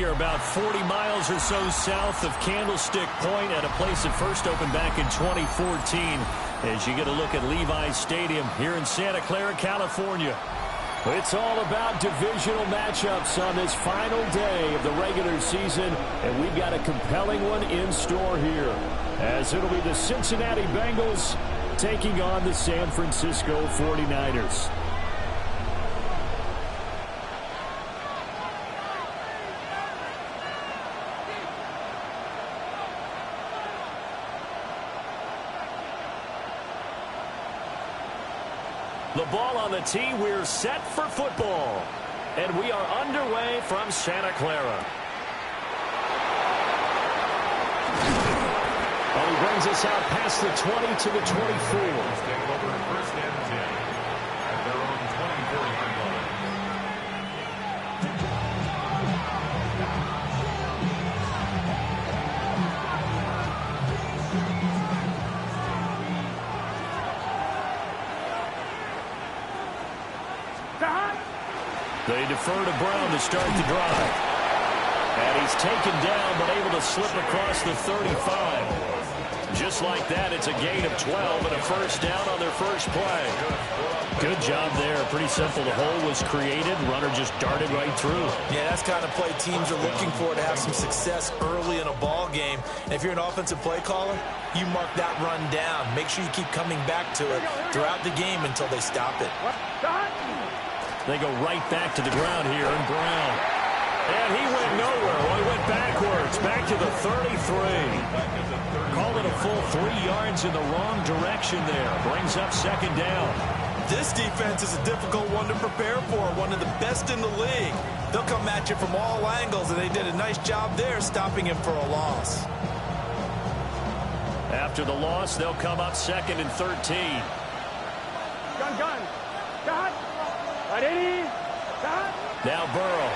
you're about 40 miles or so south of Candlestick Point at a place that first opened back in 2014 as you get a look at Levi's Stadium here in Santa Clara, California. It's all about divisional matchups on this final day of the regular season, and we've got a compelling one in store here, as it'll be the Cincinnati Bengals taking on the San Francisco 49ers. The ball on the tee. We're set for football. And we are underway from Santa Clara. Well, he brings us out past the 20 to the 24. First and 10 at their own 24-yard line. They defer to Brown to start the drive. And he's taken down, but able to slip across the 35. Just like that, it's a gain of 12 and a first down on their first play. Good job there. Pretty simple. The hole was created. Runner just darted right through. Yeah, that's the kind of play teams are looking for to have some success early in a ball game. And if you're an offensive play caller, you mark that run down. Make sure you keep coming back to it throughout the game until they stop it. They go right back to the ground here, and Brown. And he went nowhere. Well, he went backwards, back to the 33. Called it a full 3 yards in the wrong direction there. Brings up second down. This defense is a difficult one to prepare for, one of the best in the league. They'll come at you from all angles, and they did a nice job there stopping him for a loss. After the loss, they'll come up second and 13. Gun. Now Burrow.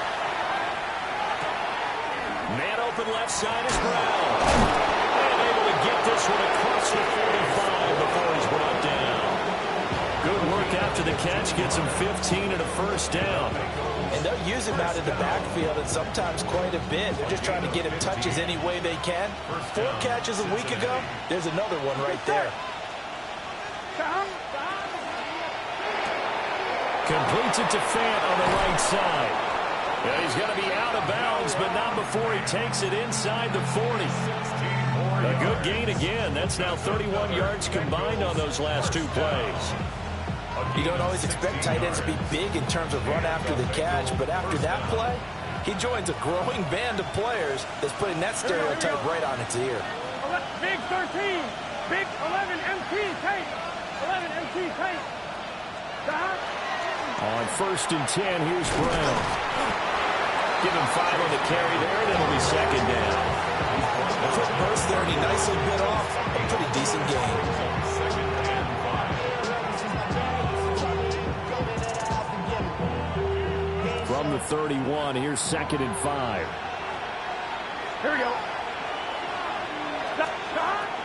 Man open left side is Brown. And able to get this one across the 45 before he's brought down. Good work after the catch. Gets him 15 and a first down. And they'll use him out in the backfield and sometimes quite a bit. They're just trying to get him touches any way they can. 4 catches a week ago. There's another one right there. Completes it to Fant on the right side. Yeah, he's going to be out of bounds, but not before he takes it inside the 40. A good gain again. That's now 31 yards combined on those last 2 plays. You don't always expect tight ends to be big in terms of run after the catch, but after that play, he joins a growing band of players that's putting that stereotype right on its ear. Big 13. Big 11 MT tape. 11 MT tape. On first and 10, here's Brown. Give him 5 on the carry there, and it'll be second down. A quick burst there, and he nicely bit off a pretty decent gain. From the 31, here's second and 5. Here we go.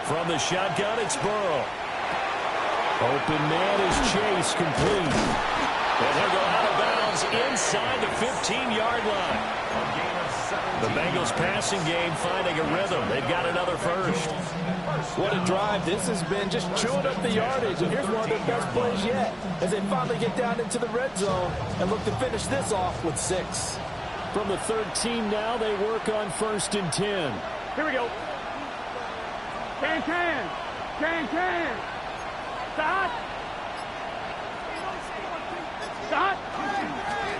From the shotgun, it's Burrow. Open man is Chase, complete. And he'll go out of bounds inside the 15-yard line. The Bengals passing game finding a rhythm. They've got another first. What a drive this has been, just chewing up the yardage. And here's one of their best plays yet as they finally get down into the red zone and look to finish this off with 6. From the 13 now, they work on first and 10. Here we go. Can. Stop.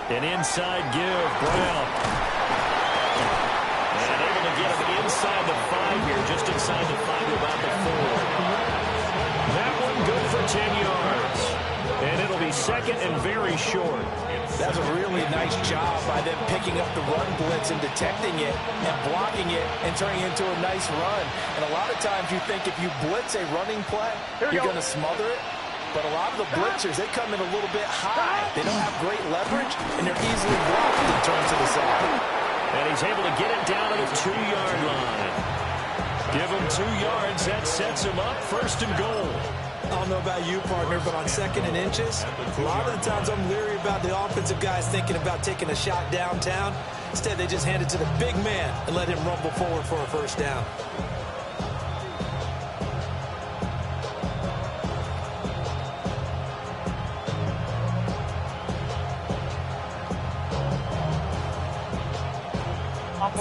An inside give, Brown. And able to get him inside the 5 here, just inside the 5, about the 4. That one good for 10 yards. And it'll be second and very short. That's a really nice job by them picking up the run blitz and detecting it and blocking it and turning it into a nice run. And a lot of times you think if you blitz a running play, you're going to smother it. But a lot of the blitzers, they come in a little bit high. They don't have great leverage, and they're easily blocked and turned to the side. And he's able to get it down to the 2-yard line. Give him 2 yards. That sets him up first and goal. I don't know about you, partner, but on second and inches, a lot of the times I'm leery about the offensive guys thinking about taking a shot downtown. Instead, they just hand it to the big man and let him rumble forward for a first down.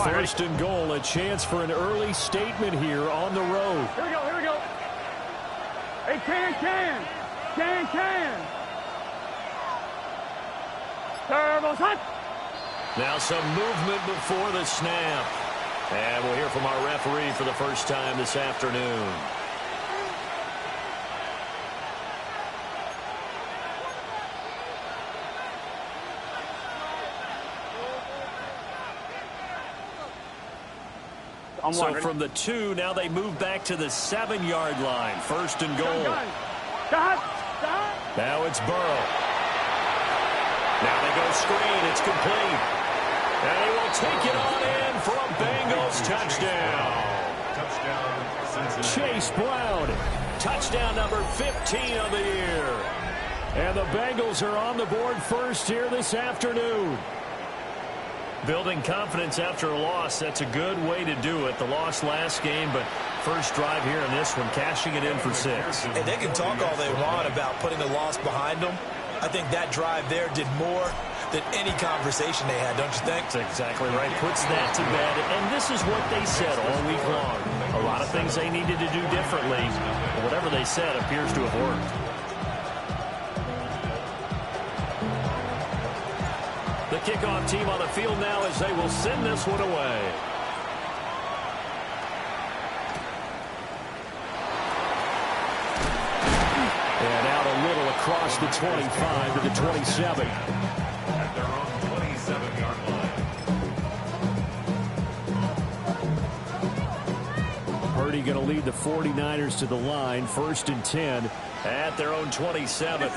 First and goal, a chance for an early statement here on the road. Here we go, here we go. Hey, can. Turbo's hot. Now some movement before the snap. And we'll hear from our referee for the first time this afternoon. So from the 2, now they move back to the 7-yard line. First and goal. Now it's Burrow. Now they go screen. It's complete. And he will take it on in for a Bengals touchdown. Chase Brown. Touchdown number 15 of the year. And the Bengals are on the board first here this afternoon. Building confidence after a loss, that's a good way to do it. The loss last game, but first drive here in this one, cashing it in for 6. And they can talk all they want about putting a loss behind them. I think that drive there did more than any conversation they had, don't you think? That's exactly right. Puts that to bed. And this is what they said all week long. A lot of things they needed to do differently. But whatever they said appears to have worked. The kickoff team on the field now as they will send this one away. And out a little across the 25 to the 27. At their own 27-yard line. Purdy going to lead the 49ers to the line. First and 10 at their own 27.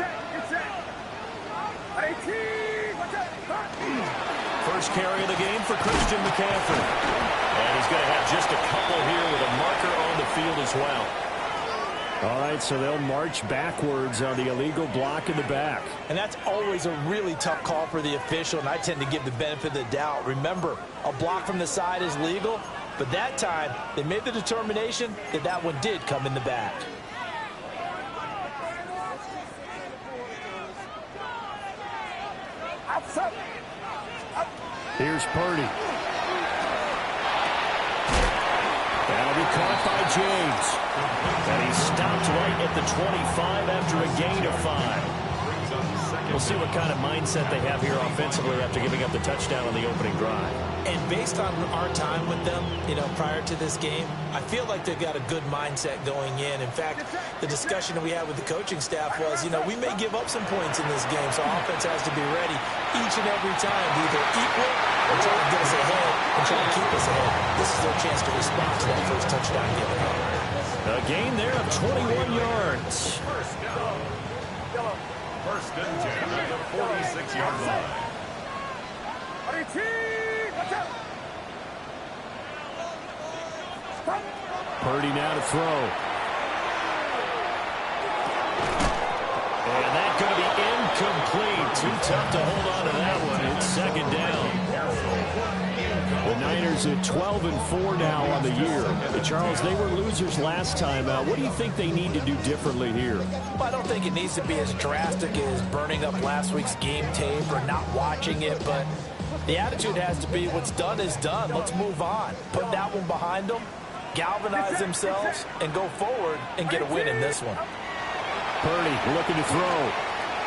First carry of the game for Christian McCaffrey. And he's going to have just a couple here with a marker on the field as well. All right, so they'll march backwards on the illegal block in the back. And that's always a really tough call for the official, and I tend to give the benefit of the doubt. Remember, a block from the side is legal, but that time they made the determination that that one did come in the back. Here's Purdy. That'll be caught by James. And he stopped right at the 25 after a gain of 5. We'll see what kind of mindset they have here offensively after giving up the touchdown on the opening drive. And based on our time with them, prior to this game, I feel like they've got a good mindset going in. In fact, the discussion that we had with the coaching staff was, we may give up some points in this game, so offense has to be ready each and every time to either equal or try to get us ahead and try to keep us ahead. This is their chance to respond to that first touchdown given up. A gain there of 21 yards. First and 10 at the 46-yard line. Purdy now to throw. And that's going to be incomplete. Too tough to hold on to that one. It's second down. The Niners at 12-4 now on the year. Charles, they were losers last time. What do you think they need to do differently here? Well, I don't think it needs to be as drastic as burning up last week's game tape or not watching it, but the attitude has to be what's done is done. Let's move on. Put that one behind them, galvanize themselves, and go forward and get a win in this one. Purdy looking to throw.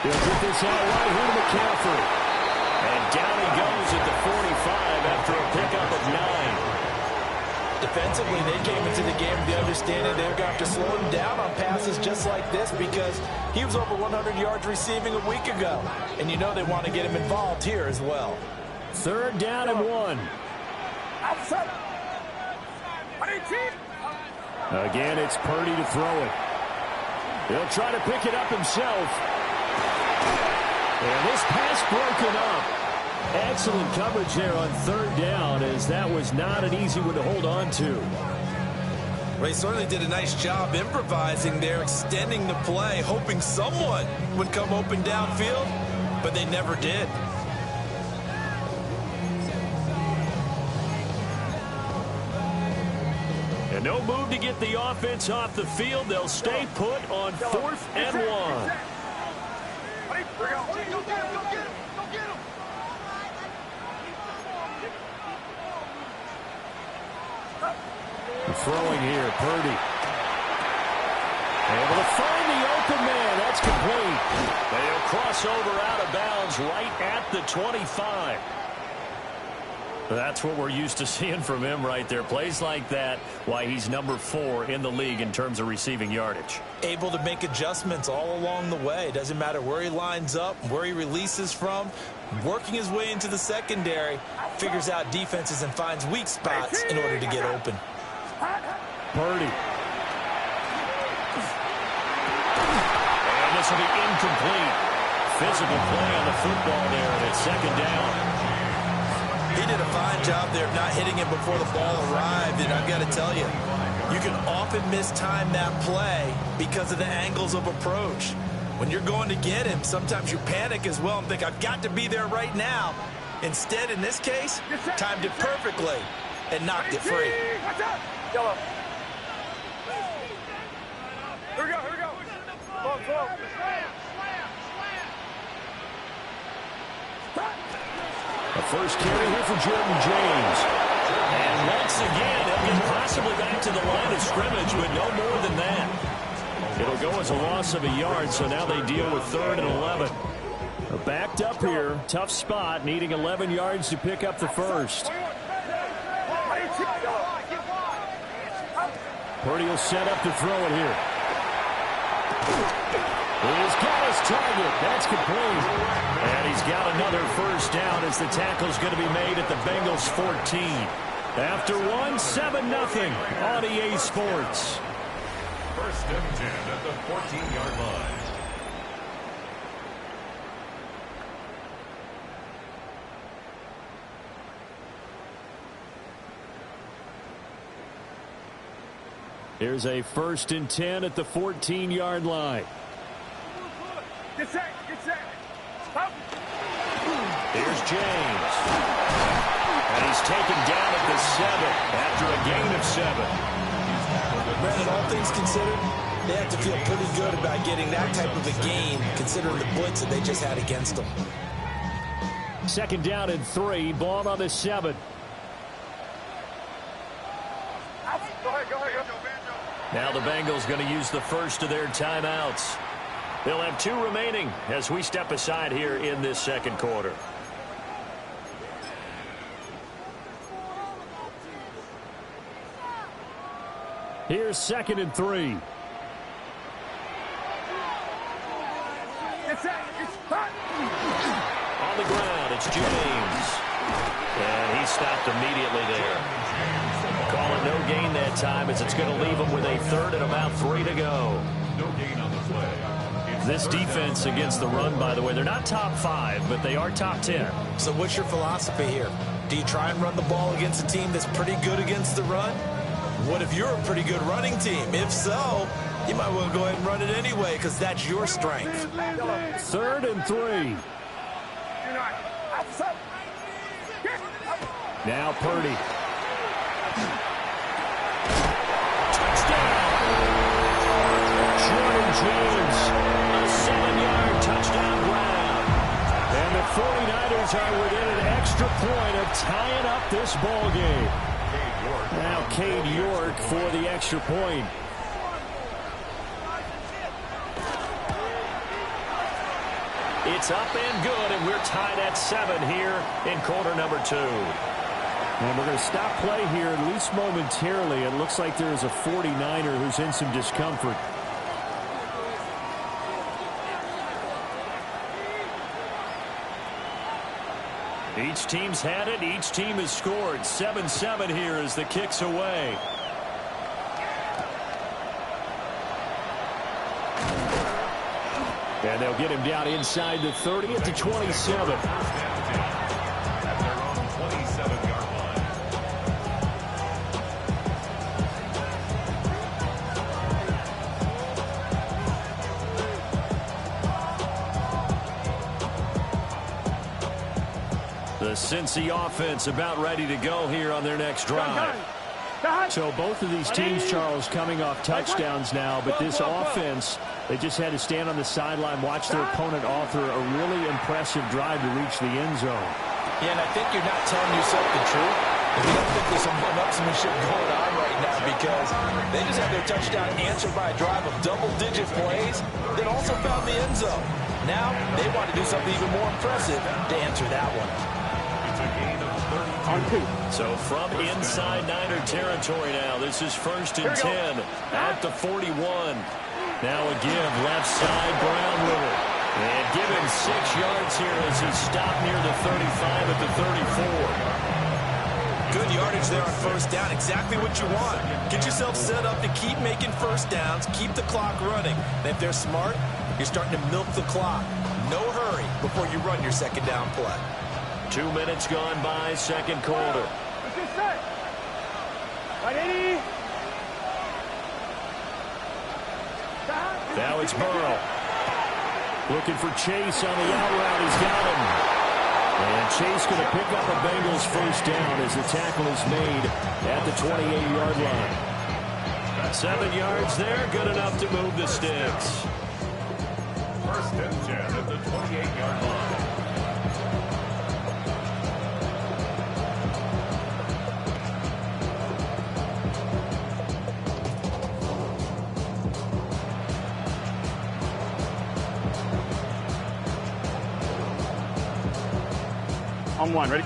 He'll get this out right here to McCaffrey. And down he goes at the 45 after a pickup of 9. Defensively, they came into the game with the understanding they're going to have to slow him down on passes just like this because he was over 100 yards receiving a week ago. And they want to get him involved here as well. Third down and 1. Again, it's Purdy to throw it. He'll try to pick it up himself. And this pass broken up. Excellent coverage there on third down as that was not an easy one to hold on to. Ray certainly did a nice job improvising there, extending the play, hoping someone would come open downfield, but they never did. And no move to get the offense off the field. They'll stay put on 4th and 1. Throwing here, Purdy. Able to find the open man. That's complete. They'll cross over out of bounds right at the 25. That's what we're used to seeing from him right there. Plays like that, why he's number 4 in the league in terms of receiving yardage. Able to make adjustments all along the way. Doesn't matter where he lines up, where he releases from. Working his way into the secondary, figures out defenses and finds weak spots in order to get open. Purdy. And this will be incomplete. Physical play on the football there, and it's 2nd down. He did a fine job there of not hitting him before the ball arrived, and I've got to tell you, you can often mistime that play because of the angles of approach. When you're going to get him, sometimes you panic as well and think, I've got to be there right now. Instead, in this case, timed it perfectly and knocked it free. Yellow. Here we go, here we go. Go. The first carry here for Jordan James. And once again, they'll get possibly back to the line of scrimmage, but no more than that. It'll go as a loss of a yard, so now they deal with 3rd and 11. They're backed up here. Tough spot, needing 11 yards to pick up the first. Purdy will set up to throw it here. He's got his target. That's complete. And he's got another first down as the tackle's going to be made at the Bengals 14. After 7-0 on EA Sports. 1st and 10 at the 14-yard line. Here's a 1st and 10 at the 14-yard line. Get set. Stop. Here's James. And he's taken down at the 7 after a gain of 7. Brandon, all things considered, they have to feel pretty good about getting that type of a gain, considering the blitz that they just had against them. 2nd down and 3, ball on the 7. Go ahead. Now the Bengals going to use the first of their timeouts. They'll have 2 remaining as we step aside here in this 2nd quarter. Here's 2nd and 3. Get set. On the ground, it's James. And he stopped immediately there. Call it no gain that time as it's going to leave him with a 3rd and about 3 to go. No gain on the play. This defense against the run, by the way, they're not top 5, but they are top 10. So what's your philosophy here? Do you try and run the ball against a team that's pretty good against the run? What if you're a pretty good running team? If so, you might well go ahead and run it anyway because that's your strength. 3rd and 3. Now Purdy. Touchdown! Jordan James, a 7-yard touchdown grab. And the 49ers are within an extra point of tying up this ball game. Now Cade York for the extra point. It's up and good, and we're tied at 7 here in quarter number 2. And we're going to stop play here, at least momentarily. It looks like there is a 49er who's in some discomfort. Each team's had it. Each team has scored. 7-7 here as the kick's away. And they'll get him down inside the 30 at the 27. At their own 27-yard line. The Cincy offense about ready to go here on their next drive. So both of these teams, Charles, coming off touchdowns now, but this offense, they just had to stand on the sideline, watch their opponent author a really impressive drive to reach the end zone. Yeah, and I think you're not telling yourself the truth if you don't think there's some one-upsmanship going on right now, because they just had their touchdown answered by a drive of double-digit plays that also found the end zone. Now they want to do something even more impressive to answer that one. On 2. So from inside Niner territory now, this is 1st and 10 at the 41. Now a give left side, Brown with it. And give him 6 yards here as he stopped near the 35 at the 34. Good yardage there on first down. Exactly what you want. Get yourself set up to keep making first downs, keep the clock running. And if they're smart, you're starting to milk the clock. No hurry before you run your second down play. 2 minutes gone by, second quarter. What's this set? Right, 80. Now it's Burrow. Looking for Chase on the out route. He's got him. And Chase going to pick up a Bengals first down as the tackle is made at the 28-yard line. 7 yards there, good enough to move the sticks. 1st and 10 at the 28-yard line. On 1, ready?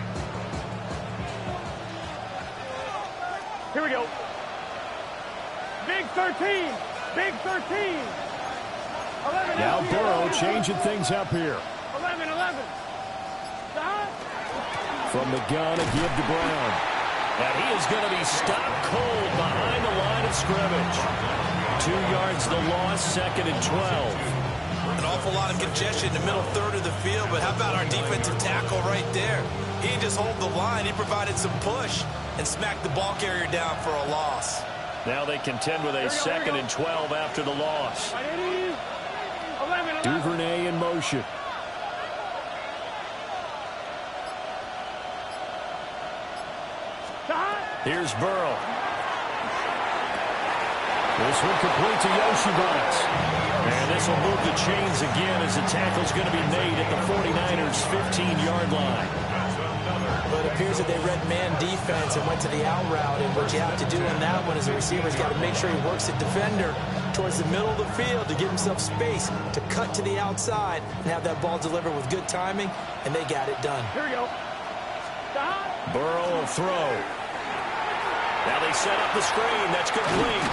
Here we go. Big 13. Big 13. 11. Now Burrow changing things up here. 11. From the gun, a give to Brown. And he is going to be stopped cold behind the line of scrimmage. 2 yards the loss, 2nd and 12. An awful lot of congestion in the middle third of the field, but how about our defensive tackle right there? He didn't just hold the line, he provided some push and smacked the ball carrier down for a loss. Now they contend with a 2nd and 12 after the loss. 11. Duvernay in motion. Here's Burrow. This one complete to Yoshibans. And this will move the chains again as the tackle's going to be made at the 49ers' 15-yard line. But it appears that they read man defense and went to the out route, and what you have to do in that one as a receiver is got to make sure he works the defender towards the middle of the field to give himself space to cut to the outside and have that ball delivered with good timing, and they got it done. Here we go. Burrow will throw. Now they set up the screen. That's complete.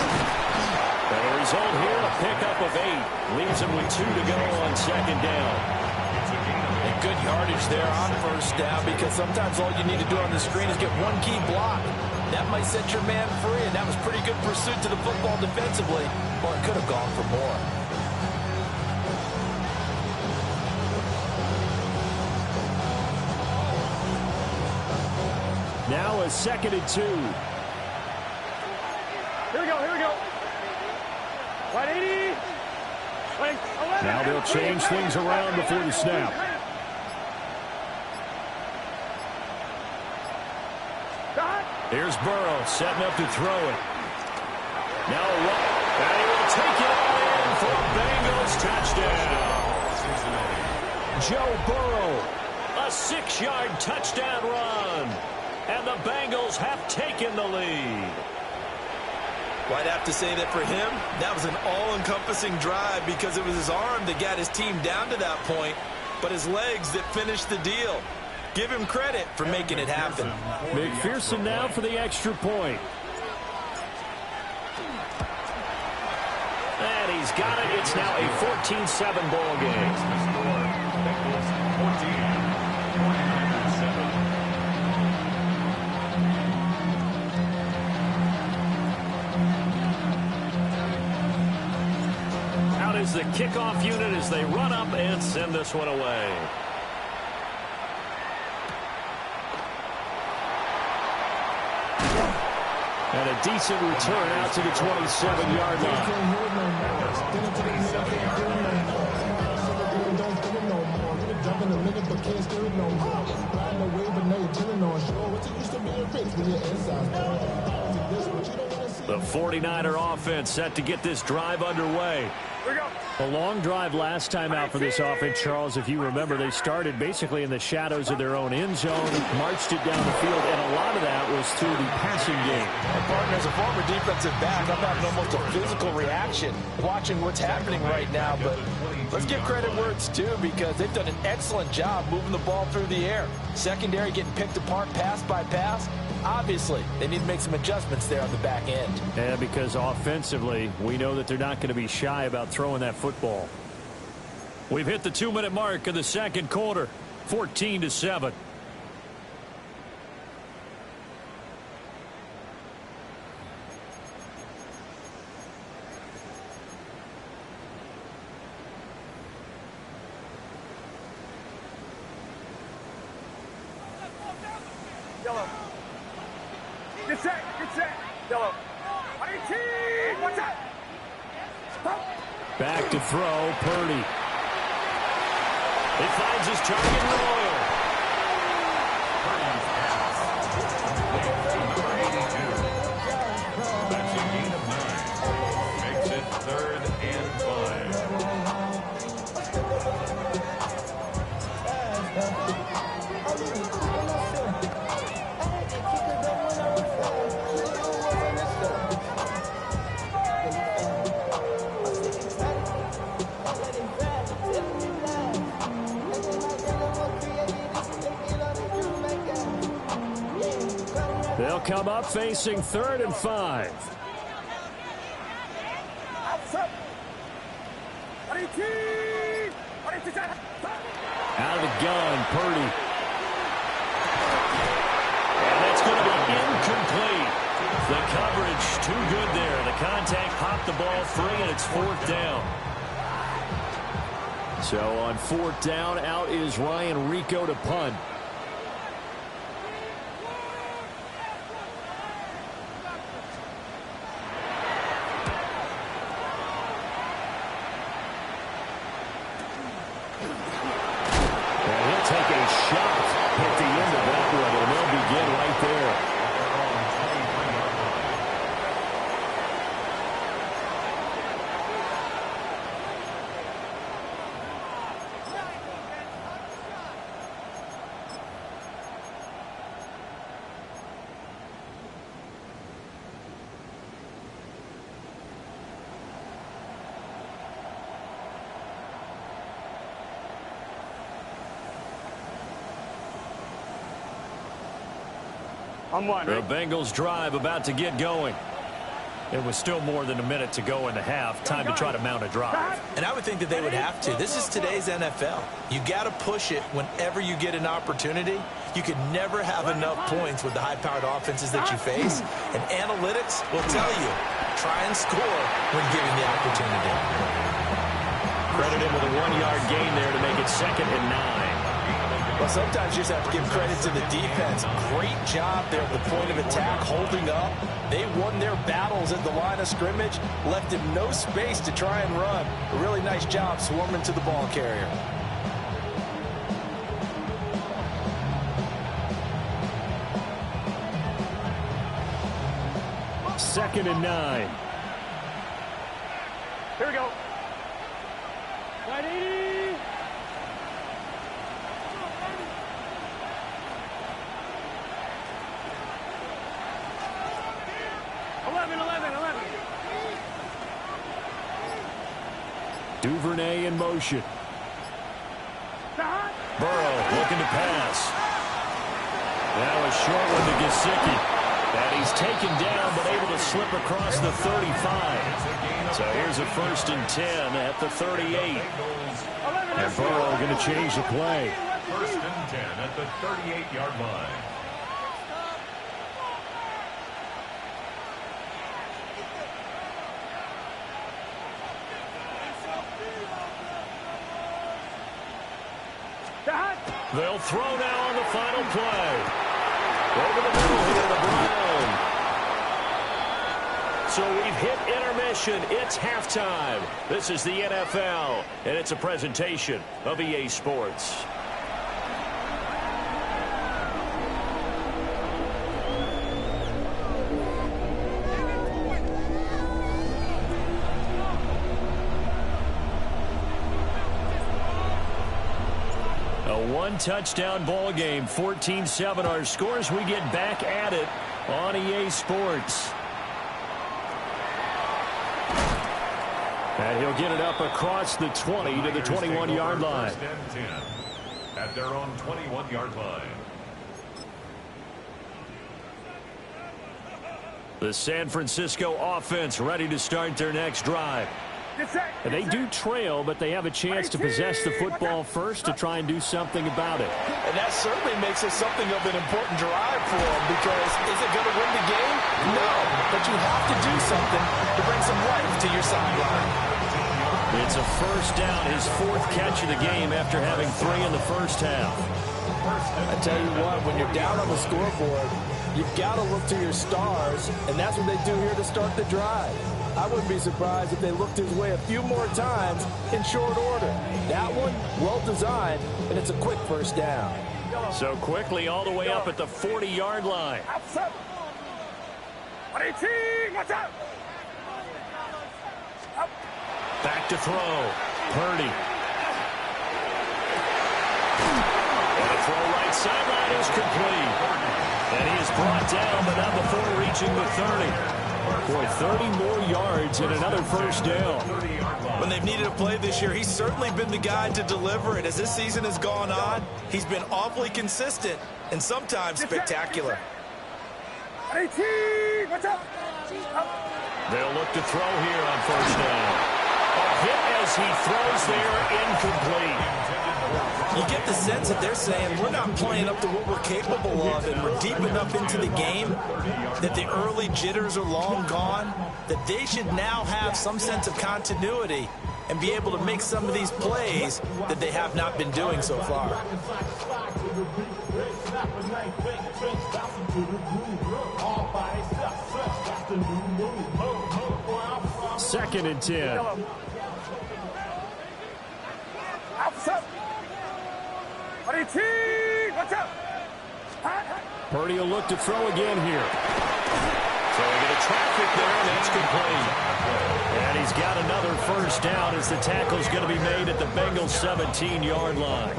And the result here, a pickup of 8. Leaves him with 2 to go on 2nd down. And good yardage there on first down, because sometimes all you need to do on the screen is get one key block. That might set your man free, and that was pretty good pursuit to the football defensively, or it could have gone for more. Now a 2nd and 2. Here we go. Right, 80. Right, 11. Now they'll change things around before the snap. Here's Burrow setting up to throw it. Now a run, and he will take it all in for a Bengals touchdown. Joe Burrow, a 6-yard touchdown run. And the Bengals have taken the lead. Well, I'd have to say that for him, that was an all-encompassing drive, because it was his arm that got his team down to that point, but his legs that finished the deal. Give him credit for making it happen. McPherson now for the extra point. And he's got it. It's now a 14-7 ball game. Out is the kickoff unit as they run up and send this one away. And a decent return out to the 27-yard line. The 49er offense set to get this drive underway. A long drive last time out for this offense, Charles. If you remember, they started basically in the shadows of their own end zone, marched it down the field, and a lot of that was through the passing game. And partner, as a former defensive back, I'm having almost a physical reaction watching what's happening right now. But let's give credit where it's due, because they've done an excellent job moving the ball through the air. Secondary getting picked apart pass by pass. Obviously, they need to make some adjustments there on the back end. Yeah, because offensively, we know that they're not going to be shy about throwing that football. We've hit the 2-minute mark of the second quarter, 14-7. Yellow. Get set. Get set. Yellow. 18. What's that? Stop. Back to throw, Purdy. It finds his target, Royal. Purdy's pass. Number 82. That's a gain of 9. Makes it 3rd and 5. They'll come up facing 3rd and 5. Out of the gun, Purdy. And that's going to be incomplete. The coverage too good there. The contact popped the ball free, and it's 4th down. So on 4th down, out is Ryan Rico to punt. Take a shot at the end of that one, and they'll begin right there. The Bengals drive about to get going. It was still more than a minute to go in the half. Time to try to mount a drive. And I would think that they would have to. This is today's NFL. You got to push it whenever you get an opportunity. You can never have enough points with the high-powered offenses that you face. And analytics will tell you, try and score when given the opportunity. Credit him with a 1-yard gain there to make it 2nd and 9. Well, sometimes you just have to give credit to the defense. Great job there at the point of attack, holding up. They won their battles at the line of scrimmage, left him no space to try and run. A really nice job swarming to the ball carrier. Second and 9. Here we go. 180. 11. Duvernay in motion. Burrow looking to pass. Now a short one to Gesicki. And he's taken down but able to slip across the 35. So here's a 1st and 10 at the 38. And Burrow going to change the play. 1st and 10 at the 38-yard line. They'll throw now on the final play. Over the middle here, the Brown. So we've hit intermission. It's halftime. This is the NFL, and it's a presentation of EA Sports. one-touchdown ball game, 14-7 our scores. We get back at it on EA Sports. And he'll get it up across the 20 to the 21-yard line. First and 10 at their own 21-yard line. The San Francisco offense ready to start their next drive. And they do trail, but they have a chance to possess the football first to try and do something about it. And that certainly makes it something of an important drive for them, because is it going to win the game? No, but you have to do something to bring some life to your sideline. It's a first down, his fourth catch of the game after having 3 in the first half. I tell you what, when you're down on the scoreboard, you've got to look to your stars, and that's what they do here to start the drive. I wouldn't be surprised if they looked his way a few more times in short order. That one, well designed, and it's a quick first down. So quickly all the way up at the 40-yard line. Back to throw. Purdy. And a throw right sideline is complete. And he is brought down, but not before reaching the 30. Boy, 30 more yards and another first down. When they've needed a play this year, he's certainly been the guy to deliver it. As this season has gone on, he's been awfully consistent and sometimes spectacular. They'll look to throw here on first down. A hit as he throws there, incomplete. You get the sense that they're saying we're not playing up to what we're capable of, and we're deep enough into the game that the early jitters are long gone, that they should now have some sense of continuity and be able to make some of these plays that they have not been doing so far. Second and 10. Purdy will look to throw again here. So we get a traffic there, and that's complete. And he's got another first down as the tackle's going to be made at the Bengals 17-yard line.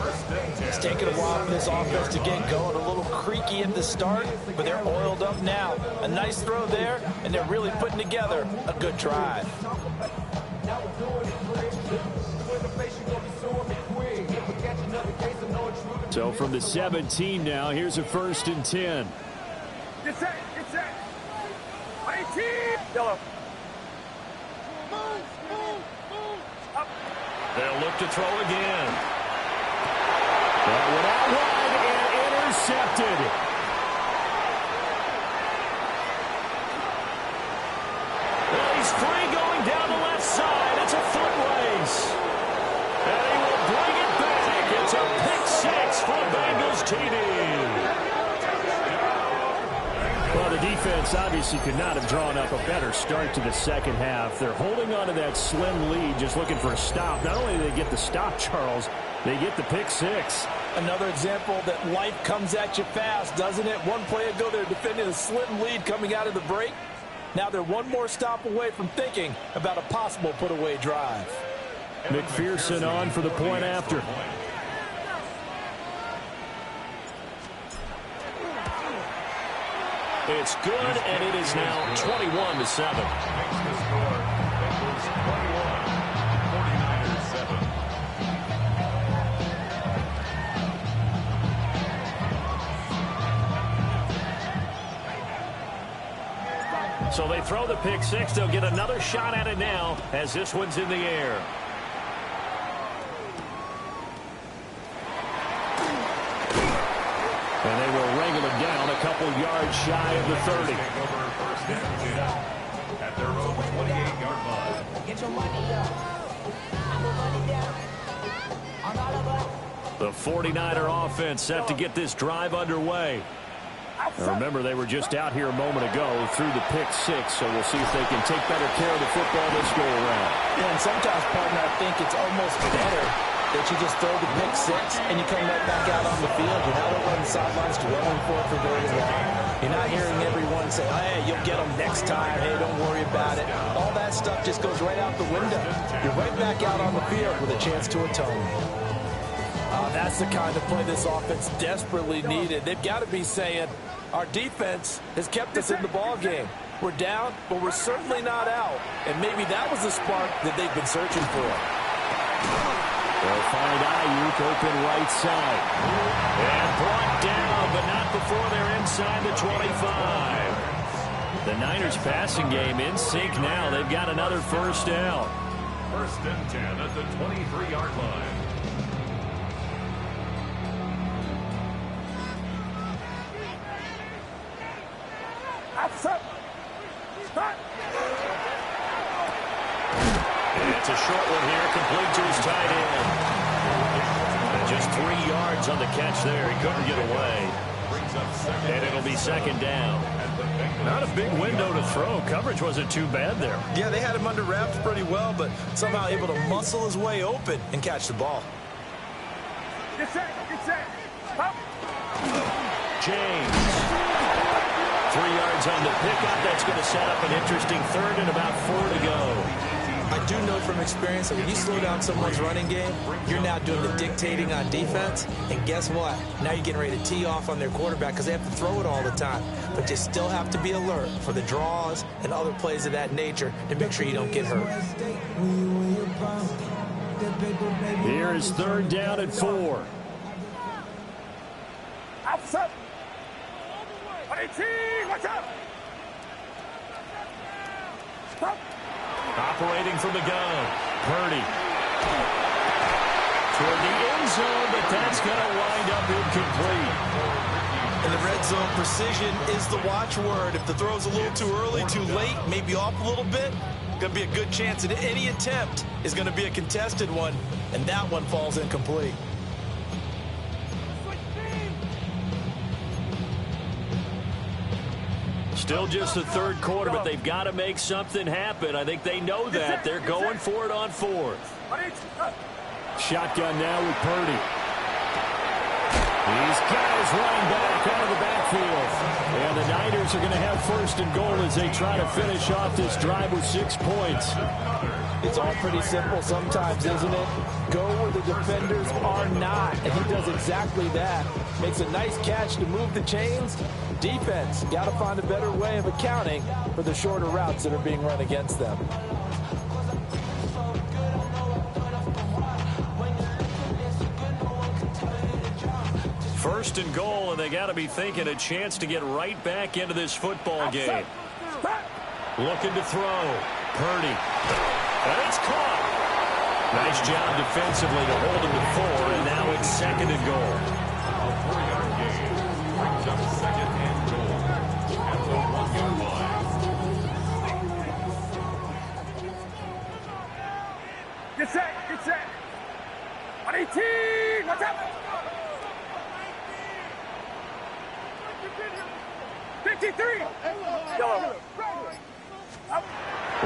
It's taken a while for this offense to get going. A little creaky at the start, but they're oiled up now. A nice throw there, and they're really putting together a good drive. So from the 17 now, here's a first and 10. Get set. 18. Yellow. Up. They'll look to throw again. That one out wide and intercepted. Well, he's free going down the left side. It's a foot race. And he will bring it back. It's a pick six for Bengals TD. Well, the defense obviously could not have drawn up a better start to the second half. They're holding on to that slim lead, just looking for a stop. Not only do they get the stop, Charles, they get the pick six. Another example that life comes at you fast, doesn't it? One play ago, they're defending a slim lead coming out of the break. Now they're one more stop away from thinking about a possible put-away drive. McPherson on for the point after. It's good, and it is now 21-7. Makes the score. Bengals 21, 49ers 7. So they throw the pick six. They'll get another shot at it now as this one's in the air. And they will wrangle it down a couple yards shy of the 30. Over first and 10 at their own 28-yard line. Get your money up. I put money down. On all of us. The 49er offense set to get this drive underway. Now remember, they were just out here a moment ago through the pick six, so we'll see if they can take better care of the football this go around. Yeah, and sometimes, partner, I think it's almost better that you just throw the pick six and you come right back out on the field. You're not over on the sidelines dwelling for very long. You're not hearing everyone say, hey, you'll get them next time. Hey, don't worry about it. All that stuff just goes right out the window. You're right back out on the field with a chance to atone. That's the kind of play this offense desperately needed. They've got to be saying, our defense has kept us in the ball game. We're down, but we're certainly not out. And maybe that was the spark that they've been searching for. They'll find Ayuk open right side. And brought down, but not before they're inside the 25. The Niners passing game in sync now. They've got another first down. First and 10 at the 23-yard line. It's a short one here, complete to his tight end. And just 3 yards on the catch there. He couldn't get away. And it'll be second down. Not a big window to throw. Coverage wasn't too bad there. Yeah, they had him under wraps pretty well, but somehow able to muscle his way open and catch the ball. Get set, get set. Up. James. 3 yards on the pickup. That's going to set up an interesting third and about 4 to go. I do know from experience that when you slow down someone's running game, you're now doing the dictating on defense. And guess what? Now you're getting ready to tee off on their quarterback because they have to throw it all the time. But you still have to be alert for the draws and other plays of that nature to make sure you don't get hurt. Here is third down and 4. Outside. 18, watch out. Stop. Operating from the gun. Purdy. Toward the end zone, but that's going to wind up incomplete. In the red zone, precision is the watchword. If the throw's a little too early, too late, maybe off a little bit, going to be a good chance that any attempt is going to be a contested one, and that one falls incomplete. Still just the third quarter, but they've got to make something happen. I think they know that. They're going for it on fourth. Shotgun now with Purdy. These guys running back out of the backfield. And the Niners are going to have first and goal as they try to finish off this drive with 6 points. It's all pretty simple sometimes, isn't it? Go where the defenders are not, and he does exactly that. Makes a nice catch to move the chains. Defense, got to find a better way of accounting for the shorter routes that are being run against them. First and goal, and they got to be thinking a chance to get right back into this football game. Looking to throw. Purdy. And it's caught. Nice job defensively to hold him to 4, and now it's second and goal. A 4-yard gain brings up second and goal at the 1-yard line. Get set, get set. 18, watch out. 53. Go.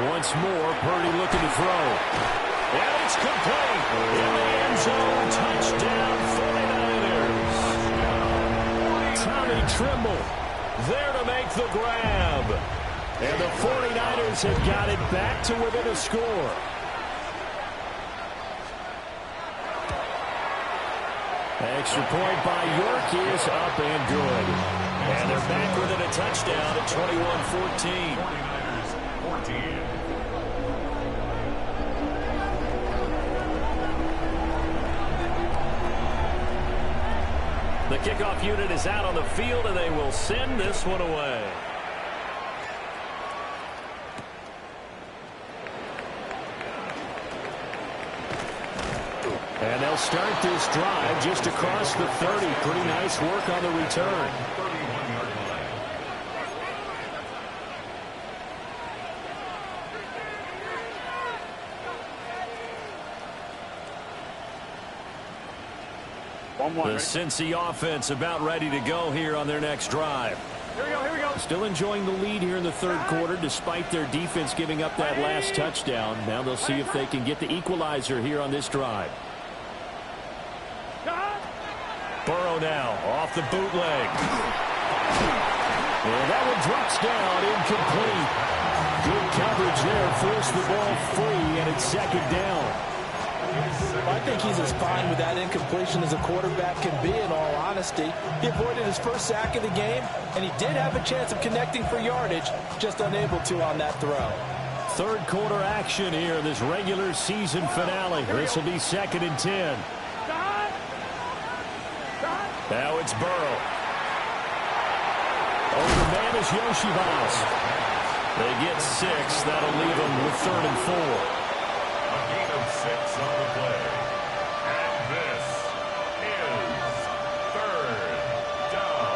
Once more, Purdy looking to throw. And it's complete. In the end zone, touchdown 49ers. Tommy Trimble there to make the grab. And the 49ers have got it back to within a score. Extra point by York is up and good. And they're back within a touchdown at 21-14. 49ers 14. The kickoff unit is out on the field, and they will send this one away. And they'll start this drive just across the 30. Pretty nice work on the return. 31-yard line. The Cincy offense about ready to go here on their next drive. Here we go, here we go. Still enjoying the lead here in the third quarter despite their defense giving up that last touchdown. Now they'll see if they can get the equalizer here on this drive. Burrow now off the bootleg. And that one drops down, incomplete. Good coverage there, forced the ball free, and it's second down. I think he's as fine with that incompletion as a quarterback can be, in all honesty. He avoided his first sack of the game, and he did have a chance of connecting for yardage, just unable to on that throw. Third quarter action here, this regular season finale. This will be 2nd and 10. Now it's Burrow. Oh, the man is Yoshibas. They get 6. That'll leave them with 3rd and 4. A gain of 6 on the play. And this is 3rd down.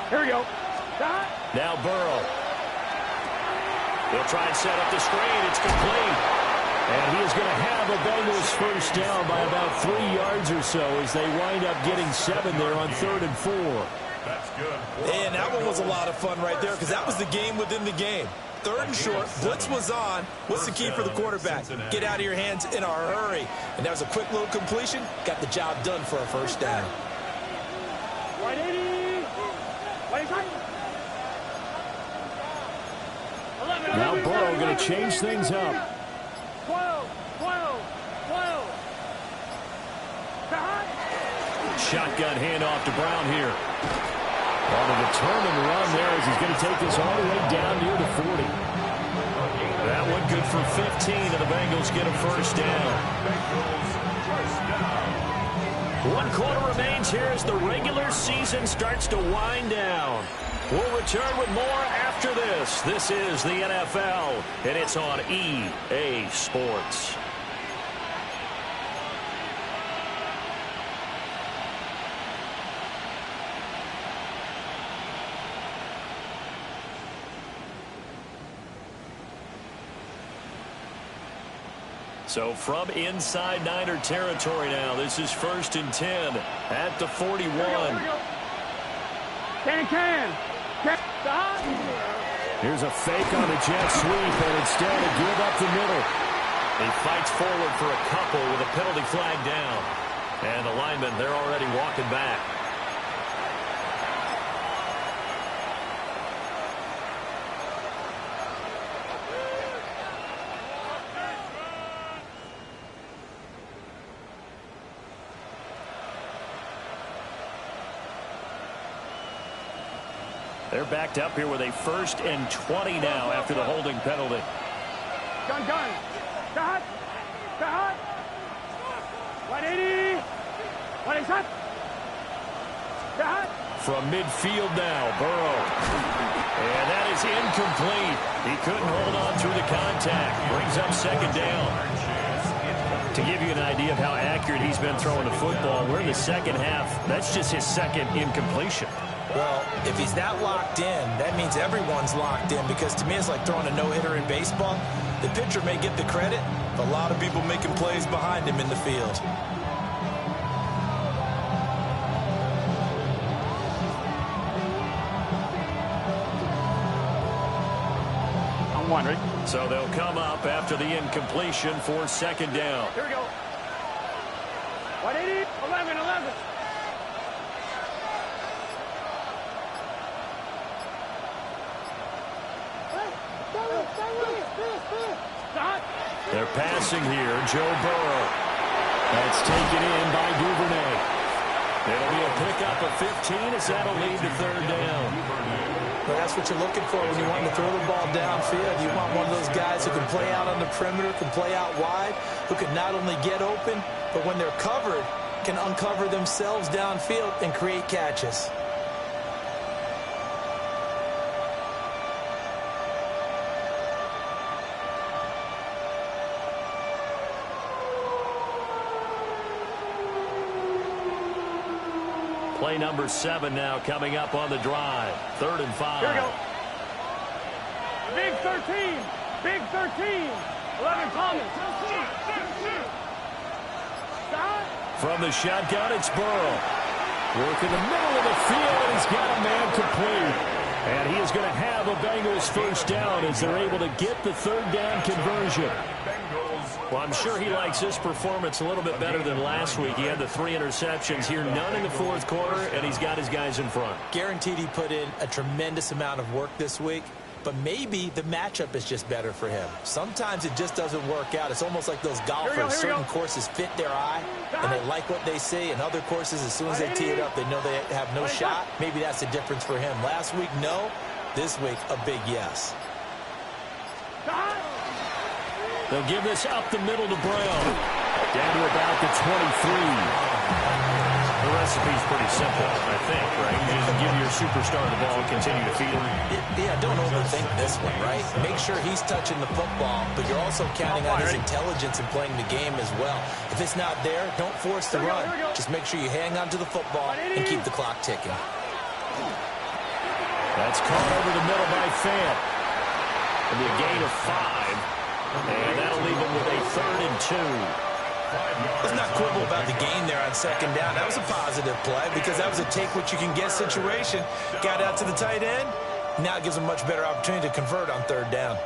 Here we go. Now Burrow. He'll try and set up the screen. It's complete. And he is going to have a Bengals first down by about 3 yards or so as they wind up getting 7 there on 3rd and 4. That's good. And that one was a lot of fun right there because that was the game within the game. 3rd and short, blitz was on. What's the key for the quarterback? Get out of your hands in a hurry. And that was a quick little completion. Got the job done for a first down. 180. Now Burrow going to change things up. 12. Shotgun handoff to Brown here. On a determined run there as he's going to take this all the way down near the 40. That one good for 15, and the Bengals get a first down. 1 quarter remains here as the regular season starts to wind down. We'll return with more after this. This is the NFL, and it's on EA Sports. So from inside Niner territory now, this is 1st and 10 at the 41. Can. Here's a fake on the jet sweep, and instead to give up the middle. He fights forward for a couple with a penalty flag down. And the linemen, they're already walking back. They're backed up here with a 1st and 20 now after the holding penalty. Gun. Cut. 180. 180. From midfield now, Burrow. And that is incomplete. He couldn't hold on through the contact. Brings up 2nd down. To give you an idea of how accurate he's been throwing the football, we're in the 2nd half. That's just his 2nd incompletion. Well, if he's that locked in, that means everyone's locked in, because to me it's like throwing a no-hitter in baseball. The pitcher may get the credit, but a lot of people making plays behind him in the field. I'm wondering. So they'll come up after the incompletion for 2nd down. Here we go. 180. 11. They're passing here, Joe Burrow. That's taken in by Duvernay. It'll be a pickup of 15 as that'll lead to 3rd down. Well, that's what you're looking for when you want to throw the ball downfield. You want one of those guys who can play out on the perimeter, can play out wide, who can not only get open, but when they're covered, can uncover themselves downfield and create catches. Play number 7 now coming up on the drive. 3rd and 5. Here we go. Big 13. 11 Thomas. From the shotgun, it's Burrow. Working the middle of the field, and he's got a man complete. And he is going to have a Bengals first down as they're able to get the third down conversion. Well, I'm sure he likes this performance a little bit better than last week. He had the 3 interceptions here, none in the fourth quarter, and he's got his guys in front. Guaranteed he put in a tremendous amount of work this week, but maybe the matchup is just better for him. Sometimes it just doesn't work out. It's almost like those golfers. Certain courses fit their eye, and they like what they see, and other courses, as soon as they tee it up, they know they have no shot. Maybe that's the difference for him. Last week, no. This week, a big yes. They'll give this up the middle to Brown. Down to about the 23. The recipe's pretty simple, I think, right? You just give your superstar the ball and continue to feed him. Yeah, don't overthink this one, right? Make sure he's touching the football, but you're also counting on his intelligence in playing the game as well. If it's not there, don't force the run. Just make sure you hang on to the football and keep the clock ticking. That's caught over the middle by Fant. It'll be a gain of 5. And that'll leave him with a 3rd and 2. Let's not quibble about the gain there on second down. That was a positive play because that was a take-what-you-can-get situation. Got out to the tight end. Now it gives him a much better opportunity to convert on third down.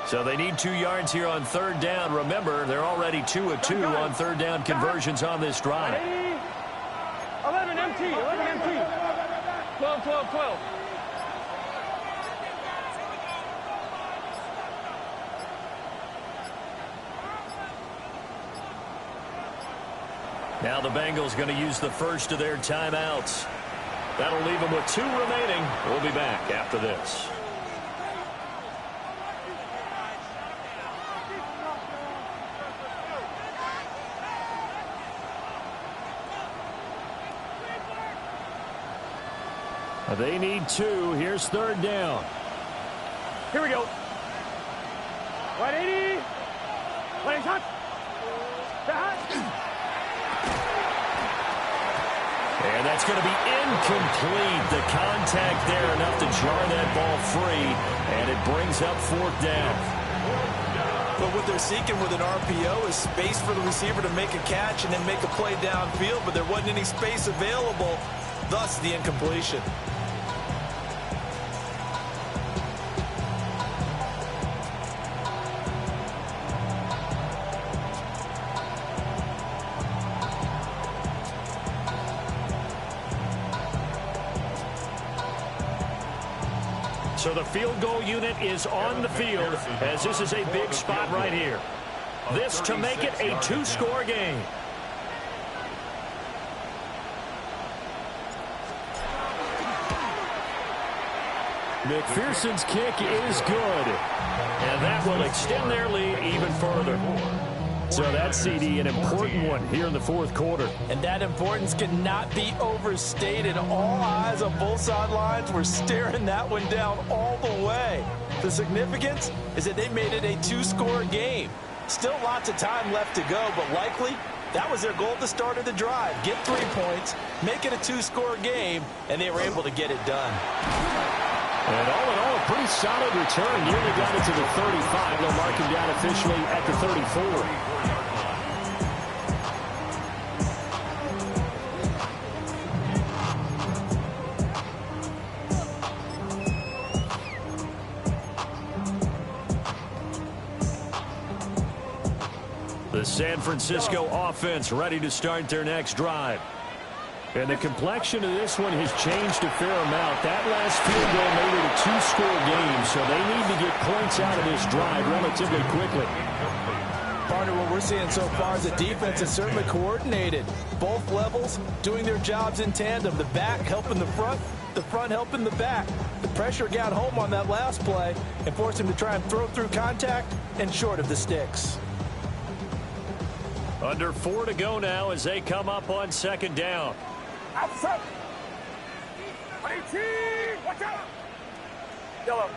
So they need 2 yards here on third down. Remember, they're already 2 of 2 on third down conversions on this drive. 11 MT, 11 MT. 12, 12, 12. Now the Bengals going to use the first of their timeouts. That'll leave them with 2 remaining. We'll be back after this. They need 2. Here's third down. Here we go. 180. 180 shot. And that's going to be incomplete. The contact there enough to jar that ball free, and it brings up 4th down. But what they're seeking with an RPO is space for the receiver to make a catch and then make a play downfield, but there wasn't any space available, thus the incompletion. So the field goal unit is on the field as this is a big spot right here. This to make it a 2-score game. McPherson's kick is good. And that will extend their lead even further. So that's, CD, an important one here in the fourth quarter. And that importance cannot be overstated. All eyes on both sidelines were staring that one down all the way. The significance is that they made it a 2-score game. Still lots of time left to go, but likely that was their goal at the start of the drive. Get 3 points, make it a 2-score game, and they were able to get it done. And all in all, a pretty solid return. Nearly got it to the 35. They'll mark him down officially at the 34. The San Francisco offense ready to start their next drive. And the complexion of this one has changed a fair amount. That last field goal made it a 2-score game, so they need to get points out of this drive relatively quickly. Partner, what we're seeing so far is the defense is certainly coordinated. Both levels doing their jobs in tandem. The back helping the front helping the back. The pressure got home on that last play and forced him to try and throw through contact and short of the sticks. Under 4 to go now as they come up on second down. Outside. 18. Watch out. Yellow.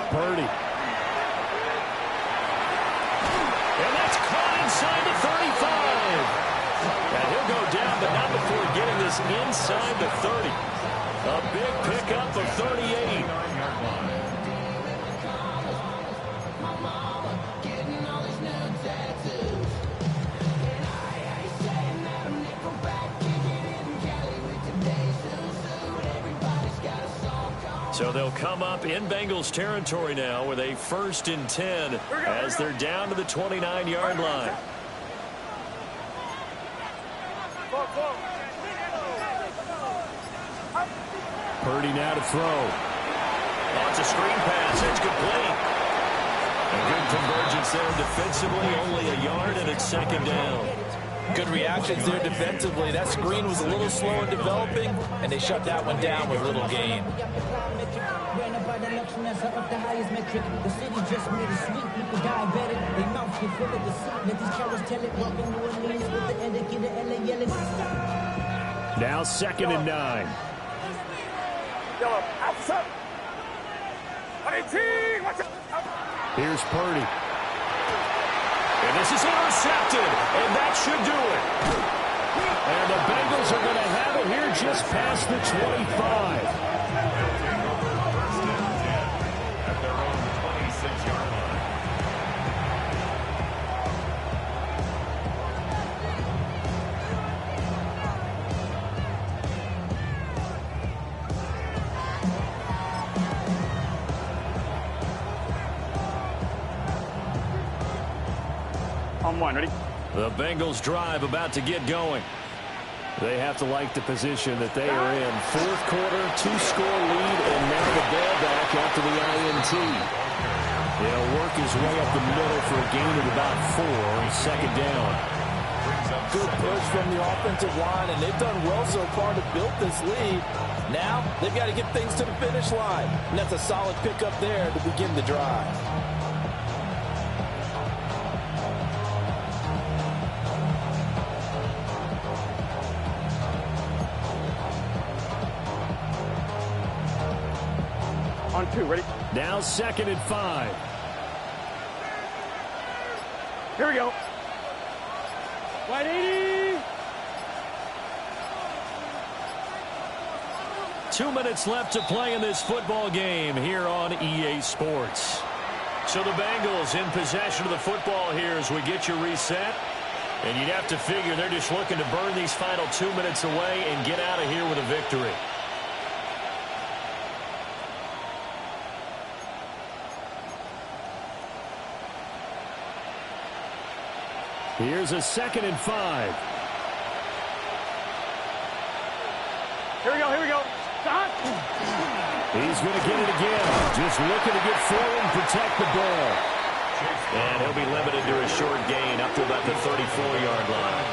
Purdy. And that's caught inside the 35. And he'll go down, but not before getting this inside the 30. A big pickup of 38. So they'll come up in Bengals territory now with a 1st and 10 as they're down to the 29-yard line. Purdy now to throw. Oh, it's a screen pass. It's complete. A good convergence there defensively. Only a yard, and it's 2nd down. Good reactions there defensively. That screen was a little slow in developing, and they shut that one down with little gain. Now 2nd and 9. Here's Purdy. And this is intercepted, and that should do it. And the Bengals are going to have it here just past the 25. At their own 26-yard line. On one, ready? The Bengals drive about to get going. They have to like the position that they are in. 4th quarter, 2-score lead, and now the ball back after the INT. He'll work his way up the middle for a gain of about 4. 2nd down. Good push from the offensive line, and they've done well so far to build this lead. Now they've got to get things to the finish line, and that's a solid pickup there to begin the drive. On 2, ready? Now 2nd and 5. Here we go. Wide 80. 2 minutes left to play in this football game here on EA Sports. So the Bengals in possession of the football here as we get you reset. And you'd have to figure they're just looking to burn these final 2 minutes away and get out of here with a victory. Here's a 2nd and 5. Here we go, here we go. Stop. He's going to get it again. Just looking to get forward and protect the ball. And he'll be limited to a short gain up to about the 34-yard line.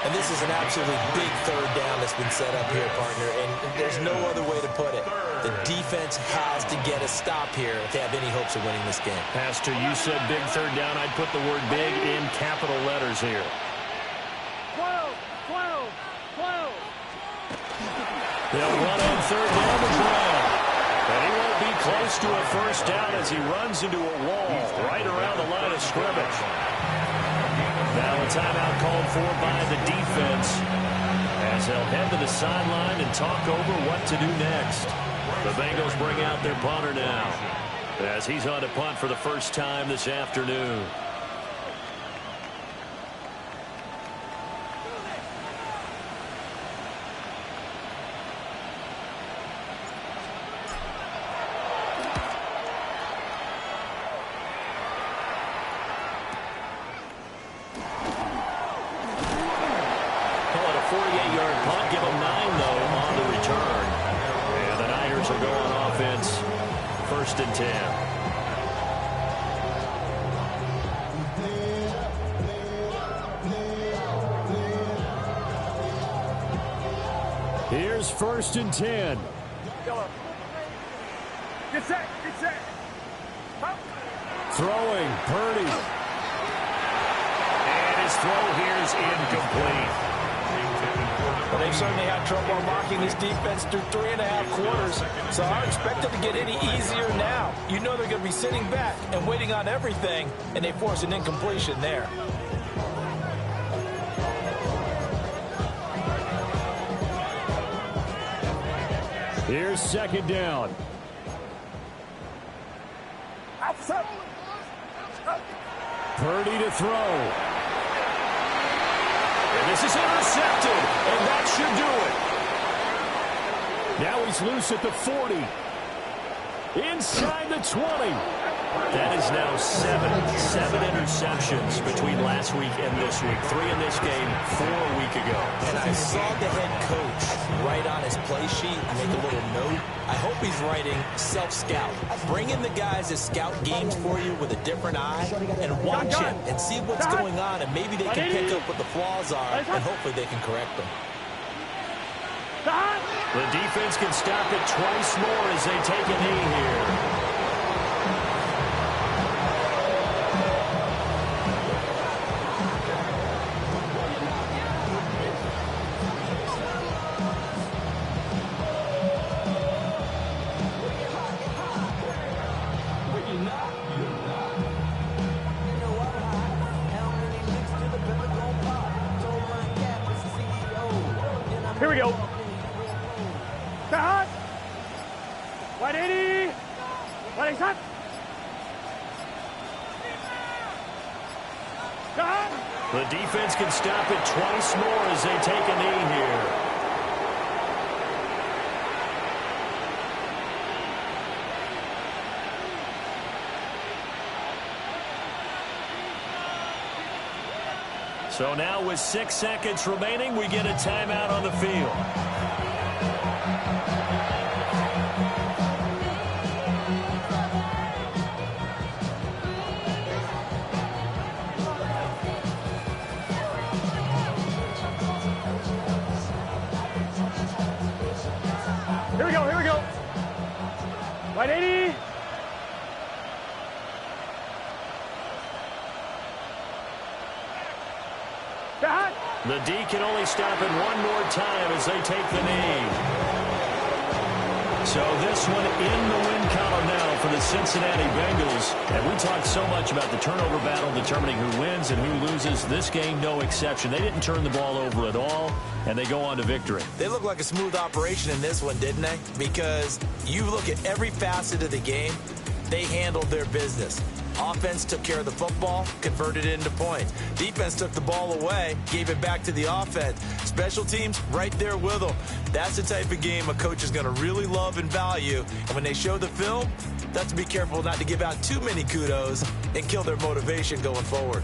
And this is an absolutely big 3rd down that's been set up here, partner, and there's no other way to put it. The defense has to get a stop here if they have any hopes of winning this game. Pastor, you said big 3rd down. I'd put the word big in capital letters here. 12, 12, 12. They'll run on 3rd down to Brown. And he won't be close to a 1st down as he runs into a wall right around the line of scrimmage. Now a timeout called for by the defense as they'll head to the sideline and talk over what to do next. The Bengals bring out their punter now as he's on to punt for the first time this afternoon. Give them 9, though, on the return. And the Niners will go on offense. 1st and 10. Here's 1st and 10. Get set, get set. Up. Throwing, Purdy. And his throw here is incomplete. Well, they've certainly had trouble unlocking this defense through 3.5 quarters, so I expect it to get any easier now. You know they're going to be sitting back and waiting on everything, and they force an incompletion there. Here's 2nd down. Purdy to throw. And this is intercepted, and that should do it. Now he's loose at the 40. Inside the 20. That is now seven interceptions between last week and this week. 3 in this game, 4 a week ago. And I saw the head coach write on his play sheet, make a little note. I hope he's writing self-scout. Bring in the guys that scout games for you with a different eye and watch it and see what's going on, and maybe they can pick up what the flaws are, and hopefully they can correct them. The defense can stop it twice more as they take a knee here. Here we go. Start. 180. 180. Start. Start. The defense can stop it twice more as they take a knee here. So now with 6 seconds remaining, we get a timeout on the field. Here we go. Here we go. 180. Start. The D can only stop it one more time as they take the knee. So this one in the win column now for the Cincinnati Bengals. And we talked so much about the turnover battle determining who wins and who loses. This game, no exception. They didn't turn the ball over at all, and they go on to victory. They look like a smooth operation in this one, didn't they? Because you look at every facet of the game, they handled their business. Offense took care of the football, converted it into points. Defense took the ball away, gave it back to the offense. Special teams right there with them. That's the type of game a coach is going to really love and value. And when they show the film, they have to be careful not to give out too many kudos and kill their motivation going forward.